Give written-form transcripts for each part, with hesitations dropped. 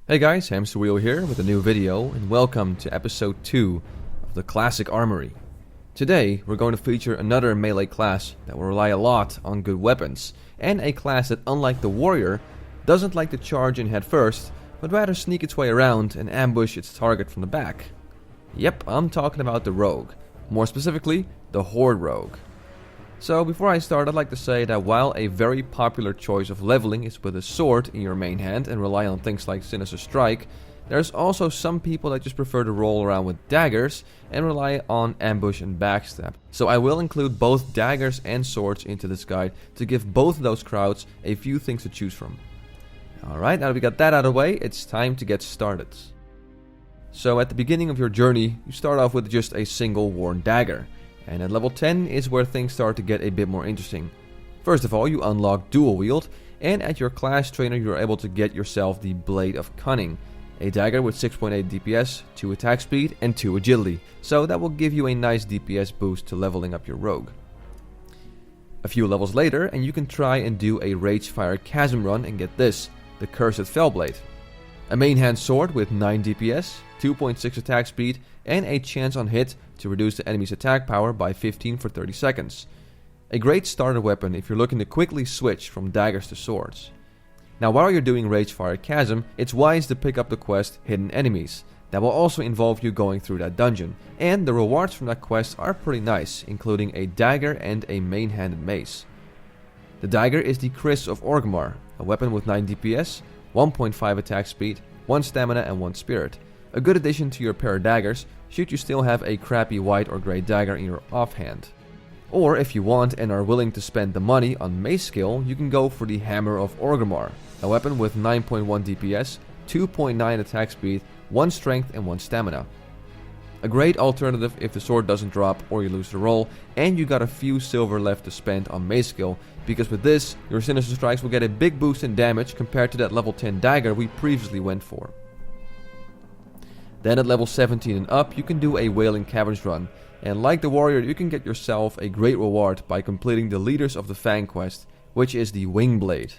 Hey guys, Hamster Wheel here with a new video, and welcome to episode 2 of the Classic Armory. Today, we're going to feature another melee class that will rely a lot on good weapons, and a class that, unlike the warrior, doesn't like to charge in head first, but rather sneak its way around and ambush its target from the back. Yep, I'm talking about the rogue. More specifically, the Horde rogue. So before I start, I'd like to say that while a very popular choice of leveling is with a sword in your main hand and rely on things like Sinister Strike, there's also some people that just prefer to roll around with daggers and rely on ambush and backstab. So I will include both daggers and swords into this guide to give both of those crowds a few things to choose from. Alright, now that we got that out of the way, it's time to get started. So at the beginning of your journey, you start off with just a single worn dagger. And at level 10 is where things start to get a bit more interesting. First of all, you unlock dual wield, and at your class trainer you are able to get yourself the Blade of Cunning, a dagger with 6.8 DPS, 2 attack speed, and 2 agility, so that will give you a nice DPS boost to leveling up your rogue. A few levels later, and you can try and do a Ragefire Chasm run and get this, the Cursed Felblade. A main hand sword with 9 DPS, 2.6 attack speed, and a chance on hit to reduce the enemy's attack power by 15 for 30 seconds. A great starter weapon if you're looking to quickly switch from daggers to swords. Now while you're doing Ragefire Chasm, it's wise to pick up the quest Hidden Enemies. That will also involve you going through that dungeon, and the rewards from that quest are pretty nice, including a dagger and a main-handed mace. The dagger is the Kris of Orgrimmar, a weapon with 9 DPS, 1.5 attack speed, 1 stamina and 1 spirit. A good addition to your pair of daggers, should you still have a crappy white or grey dagger in your offhand. Or if you want and are willing to spend the money on mace skill, you can go for the Hammer of Orgrimmar, a weapon with 9.1 DPS, 2.9 attack speed, 1 strength and 1 stamina. A great alternative if the sword doesn't drop or you lose the roll, and you got a few silver left to spend on mace skill, because with this, your Sinister Strikes will get a big boost in damage compared to that level 10 dagger we previously went for. Then at level 17 and up, you can do a Wailing caverns run, and like the warrior, you can get yourself a great reward by completing the Leaders of the Fang quest, which is the Wingblade.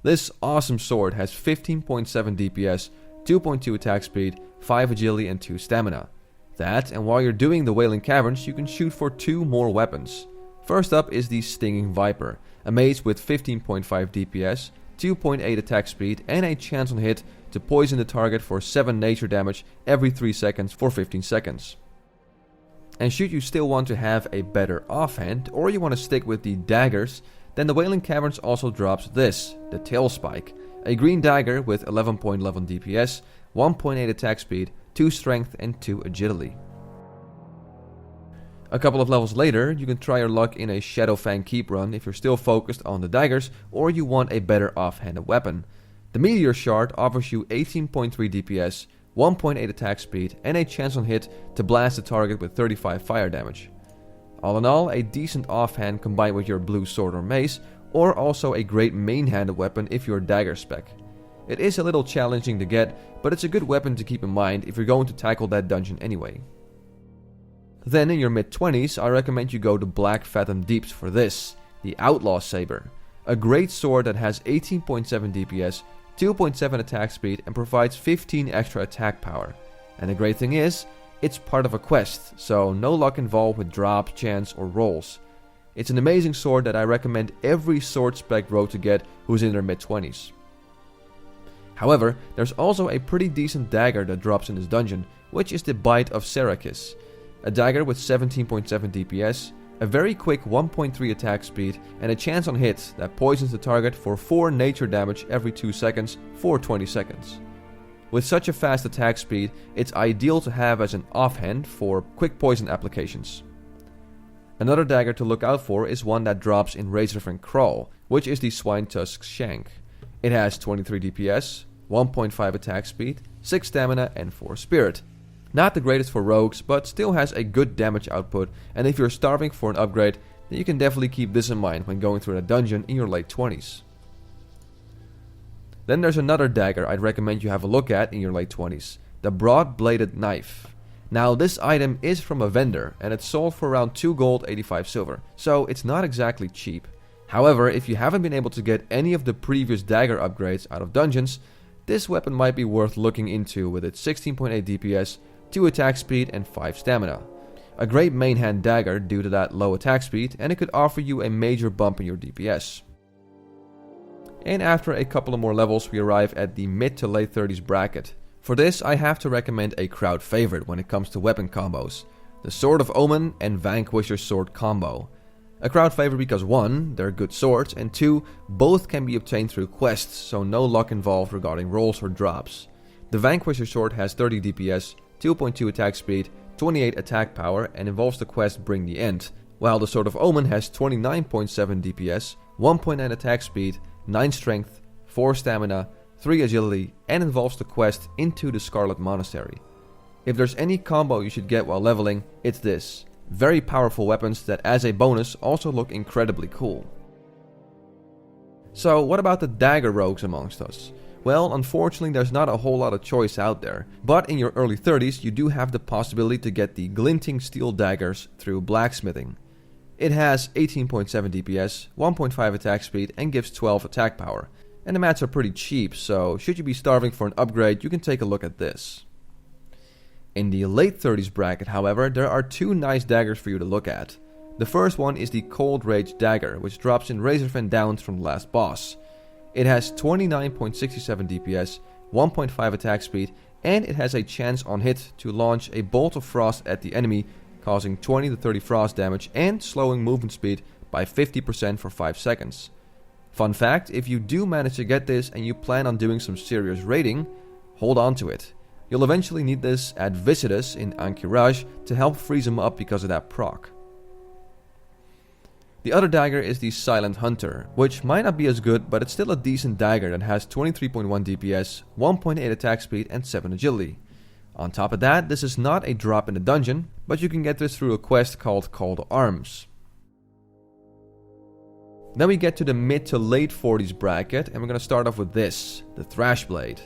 This awesome sword has 15.7 DPS, 2.2 attack speed, 5 agility and 2 stamina. That, and while you're doing the Wailing caverns, you can shoot for 2 more weapons. First up is the Stinging Viper, a mace with 15.5 DPS, 2.8 attack speed, and a chance on hit to poison the target for 7 nature damage every 3 seconds for 15 seconds. And should you still want to have a better offhand, or you want to stick with the daggers, then the Wailing Caverns also drops this, the Tailspike, a green dagger with 11.11 DPS, 1.8 attack speed, 2 strength and 2 agility. A couple of levels later, you can try your luck in a Shadowfang keep run if you're still focused on the daggers or you want a better offhanded weapon. The Meteor Shard offers you 18.3 DPS, 1.8 attack speed, and a chance on hit to blast the target with 35 fire damage. All in all, a decent offhand combined with your blue sword or mace, or also a great main-handed weapon if you're dagger spec. It is a little challenging to get, but it's a good weapon to keep in mind if you're going to tackle that dungeon anyway. Then in your mid-20s, I recommend you go to Blackfathom Deeps for this, the Outlaw Sabre. A great sword that has 18.7 DPS, 2.7 attack speed, and provides 15 extra attack power. And the great thing is, it's part of a quest, so no luck involved with drops, chance, or rolls. It's an amazing sword that I recommend every sword spec rogue to get who's in their mid-20s. However, there's also a pretty decent dagger that drops in this dungeon, which is the Bite of Serra'kis. A dagger with 17.7 DPS, a very quick 1.3 attack speed, and a chance on hit that poisons the target for 4 nature damage every 2 seconds for 20 seconds. With such a fast attack speed, it's ideal to have as an offhand for quick poison applications. Another dagger to look out for is one that drops in Razorfang Crawl, which is the Swinetusk Shank. It has 23 DPS, 1.5 attack speed, 6 stamina and 4 spirit. Not the greatest for rogues, but still has a good damage output, and if you're starving for an upgrade, then you can definitely keep this in mind when going through a dungeon in your late 20s. Then there's another dagger I'd recommend you have a look at in your late 20s, the Broad-Bladed Knife. Now this item is from a vendor, and it's sold for around 2 gold 85 silver, so it's not exactly cheap. However, if you haven't been able to get any of the previous dagger upgrades out of dungeons, this weapon might be worth looking into with its 16.8 DPS, 2 attack speed and 5 stamina. A great main hand dagger due to that low attack speed, and it could offer you a major bump in your DPS. And after a couple of more levels we arrive at the mid to late 30s bracket. For this I have to recommend a crowd favorite when it comes to weapon combos, the Sword of Omen and Vanquisher sword combo. A crowd favorite because 1, they're good swords, and 2, both can be obtained through quests, so no luck involved regarding rolls or drops. The Vanquisher sword has 30 DPS, 2.2 attack speed, 28 attack power, and involves the quest Bring the End, while the Sword of Omen has 29.7 DPS, 1.9 attack speed, 9 strength, 4 stamina, 3 agility, and involves the quest Into the Scarlet monastery. If there's any combo you should get while leveling, it's this. Very powerful weapons that as a bonus also look incredibly cool. So what about the dagger rogues amongst us? Well, unfortunately there's not a whole lot of choice out there, but in your early 30s you do have the possibility to get the Glinting steel daggers through blacksmithing. It has 18.7 DPS, 1.5 attack speed and gives 12 attack power, and the mats are pretty cheap, so should you be starving for an upgrade you can take a look at this. In the late 30s bracket, however, there are 2 nice daggers for you to look at. The first one is the Coldrage Dagger, which drops in Razorfen Downs from the last boss. It has 29.67 DPS, 1.5 attack speed, and it has a chance on hit to launch a bolt of frost at the enemy, causing 20 to 30 frost damage and slowing movement speed by 50% for 5 seconds. Fun fact, if you do manage to get this and you plan on doing some serious raiding, hold on to it. You'll eventually need this at Visitus in Ahn'Qiraj to help freeze him up because of that proc. The other dagger is the Silent Hunter, which might not be as good, but it's still a decent dagger that has 23.1 DPS, 1.8 attack speed and 7 agility. On top of that, this is not a drop in the dungeon, but you can get this through a quest called Call to Arms. Then we get to the mid to late 40s bracket, and we're going to start off with this, the Thrash Blade.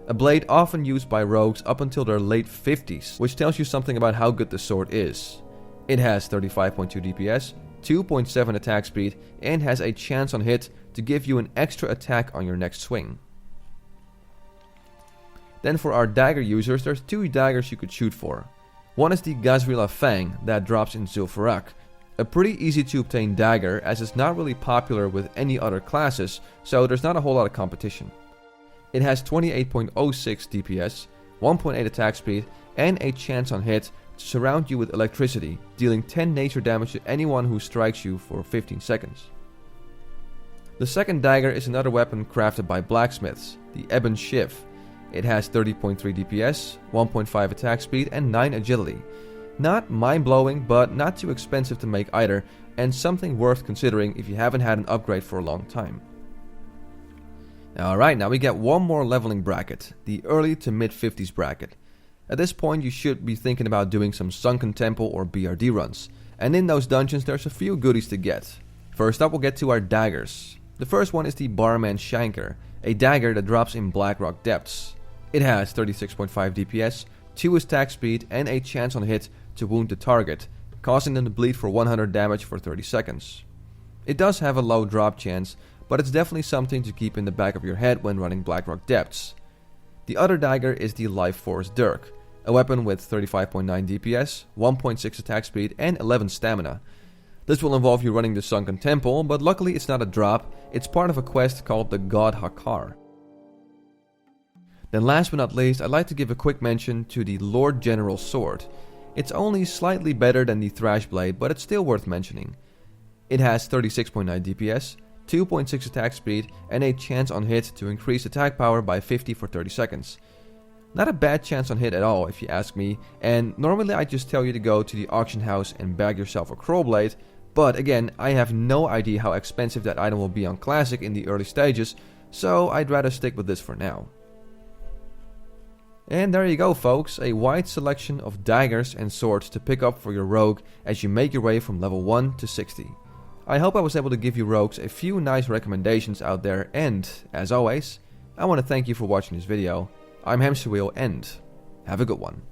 A blade often used by rogues up until their late 50s, which tells you something about how good the sword is. It has 35.2 DPS, 2.7 attack speed, and has a chance on hit to give you an extra attack on your next swing. Then for our dagger users, there's 2 daggers you could shoot for. One is the Gahz'rilla Fang that drops in Zul'Farrak. A pretty easy to obtain dagger as it's not really popular with any other classes, so there's not a whole lot of competition. It has 28.06 DPS, 1.8 attack speed, and a chance on hit to surround you with electricity, dealing 10 nature damage to anyone who strikes you for 15 seconds. The second dagger is another weapon crafted by blacksmiths, the Ebon Shiv. It has 30.3 DPS, 1.5 attack speed, and 9 agility. Not mind-blowing, but not too expensive to make either, and something worth considering if you haven't had an upgrade for a long time. Alright, now we get one more leveling bracket, the early to mid 50s bracket. At this point you should be thinking about doing some Sunken Temple or BRD runs, and in those dungeons there's a few goodies to get. First up we'll get to our daggers. The first one is the Barman Shanker, a dagger that drops in Blackrock Depths. It has 36.5 DPS, 2 attack speed, and a chance on hit to wound the target, causing them to bleed for 100 damage for 30 seconds. It does have a low drop chance, but it's definitely something to keep in the back of your head when running Blackrock Depths. The other dagger is the Life Force Dirk, a weapon with 35.9 DPS, 1.6 attack speed, and 11 stamina. This will involve you running the Sunken Temple, but luckily it's not a drop, it's part of a quest called the God Hakar. Then last but not least, I'd like to give a quick mention to the Lord General Sword. It's only slightly better than the Thrash Blade, but it's still worth mentioning. It has 36.9 DPS, 2.6 attack speed, and a chance on hit to increase attack power by 50 for 30 seconds. Not a bad chance on hit at all if you ask me, and normally I just tell you to go to the auction house and bag yourself a Crowblade, but again, I have no idea how expensive that item will be on Classic in the early stages, so I'd rather stick with this for now. And there you go folks, a wide selection of daggers and swords to pick up for your rogue as you make your way from level 1 to 60. I hope I was able to give you rogues a few nice recommendations out there, and as always, I want to thank you for watching this video. I'm Hamsterwheel and have a good one.